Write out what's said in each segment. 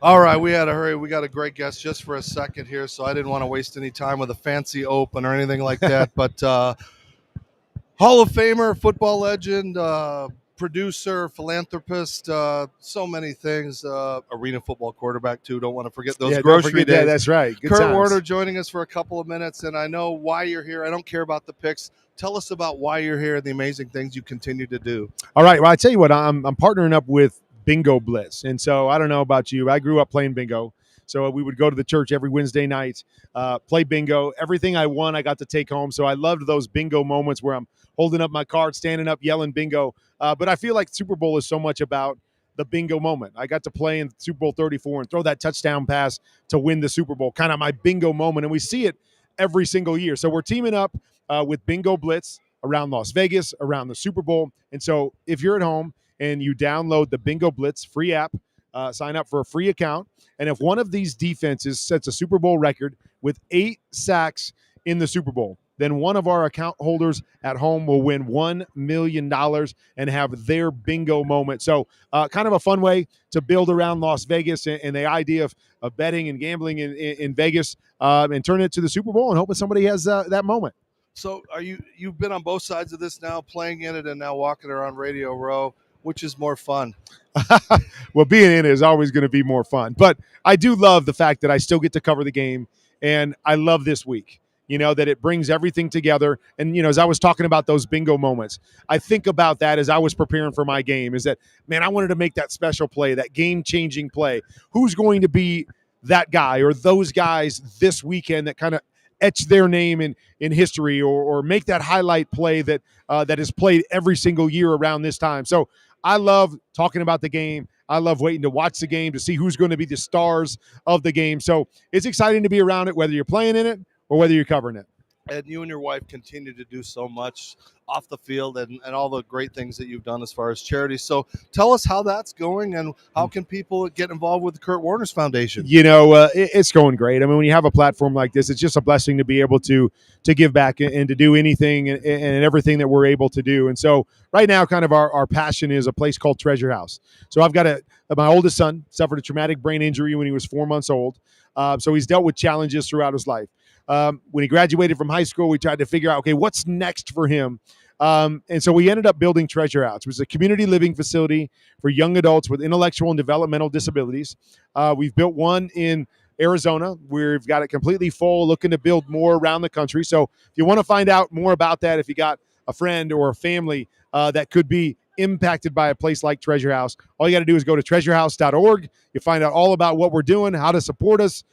All right, we had to hurry. We got a great guest just for a second here, so I didn't want to waste any time with a fancy open or anything like that. But Hall of Famer, football legend, producer, philanthropist, so many things. Arena football quarterback, too. Don't want to forget those Yeah, don't grocery forget that. days. That's right. Good Kurt times. Warner joining us for a couple of minutes, and I know why you're here. I don't care about the picks. Tell us about why you're here and the amazing things you continue to do. All right. Well, I tell you what, I'm partnering up with Bingo Blitz, and so I don't know about you. I grew up playing bingo, so we would go to the church every Wednesday night, play bingo. Everything I won, I got to take home. So I loved those bingo moments where I'm holding up my card, standing up, yelling bingo. But I feel like Super Bowl is so much about the bingo moment. I got to play in Super Bowl 34 and throw that touchdown pass to win the Super Bowl, kind of my bingo moment, and we see it every single year. So we're teaming up with Bingo Blitz around Las Vegas, around the Super Bowl. And so if you're at home and you download the Bingo Blitz free app, sign up for a free account. And if one of these defenses sets a Super Bowl record with 8 sacks in the Super Bowl, then one of our account holders at home will win $1 million and have their bingo moment. So kind of a fun way to build around Las Vegas and the idea of betting and gambling in Vegas and turn it to the Super Bowl and hoping somebody has that moment. So you've been on both sides of this now, playing in it and now walking around Radio Row. Which is more fun? Well, being in it is always going to be more fun. But I do love the fact that I still get to cover the game, and I love this week, that it brings everything together. And, as I was talking about those bingo moments, I think about that as I was preparing for my game is that, man, I wanted to make that special play, that game-changing play. Who's going to be that guy or those guys this weekend that kind of etch their name in history or make that highlight play that that is played every single year around this time. So I love talking about the game. I love waiting to watch the game to see who's going to be the stars of the game. So it's exciting to be around it, whether you're playing in it or whether you're covering it. And you and your wife continue to do so much off the field and all the great things that you've done as far as charity. So tell us how that's going and how can people get involved with the Kurt Warner's Foundation? It's going great. I mean, when you have a platform like this, it's just a blessing to be able to give back and to do anything and everything that we're able to do. And so right now, kind of our passion is a place called Treasure House. So I've got my oldest son suffered a traumatic brain injury when he was 4 months old. So he's dealt with challenges throughout his life. When he graduated from high school, we tried to figure out, okay, what's next for him? And so we ended up building Treasure House, which is a community living facility for young adults with intellectual and developmental disabilities. We've built one in Arizona. We've got it completely full, looking to build more around the country. So if you want to find out more about that, if you got a friend or a family that could be impacted by a place like Treasure House, all you got to do is go to treasurehouse.org. You find out all about what we're doing, how to support us,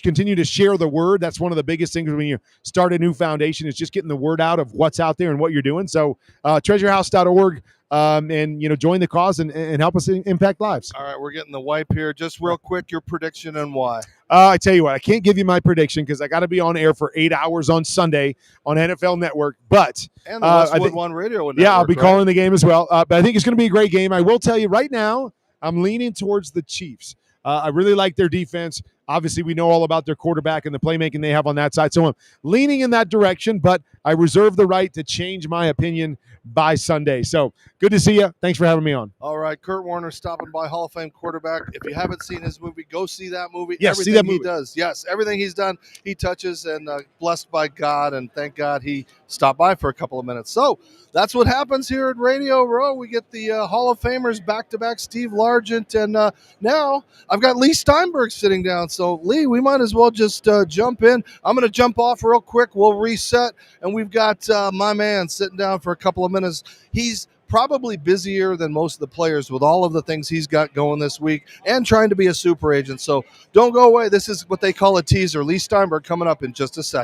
continue to share the word. That's one of the biggest things when you start a new foundation is just getting the word out of what's out there and what you're doing. So treasurehouse.org and join the cause and help us impact lives. All right, we're getting the wipe here. Just real quick, your prediction and why. I tell you what, I can't give you my prediction because I got to be on air for 8 hours on Sunday on NFL Network. But and the Westwood One Radio Network. Yeah, I'll be calling the game as well. But I think it's going to be a great game. I will tell you right now, I'm leaning towards the Chiefs. I really like their defense. Obviously, we know all about their quarterback and the playmaking they have on that side. So I'm leaning in that direction, but I reserve the right to change my opinion by Sunday. So good to see you. Thanks for having me on. All right, Kurt Warner stopping by, Hall of Fame quarterback. If you haven't seen his movie, go see that movie. Yes, everything see that movie. He does. Yes, everything he's done, he touches, and blessed by God, and thank God he stopped by for a couple of minutes. So that's what happens here at Radio Row. We get the Hall of Famers back-to-back, Steve Largent, and now I've got Lee Steinberg sitting down. So, Lee, we might as well just jump in. I'm going to jump off real quick. We'll reset, and we've got my man sitting down for a couple of minutes. He's probably busier than most of the players with all of the things he's got going this week and trying to be a super agent. So don't go away. This is what they call a teaser. Lee Steinberg coming up in just a second.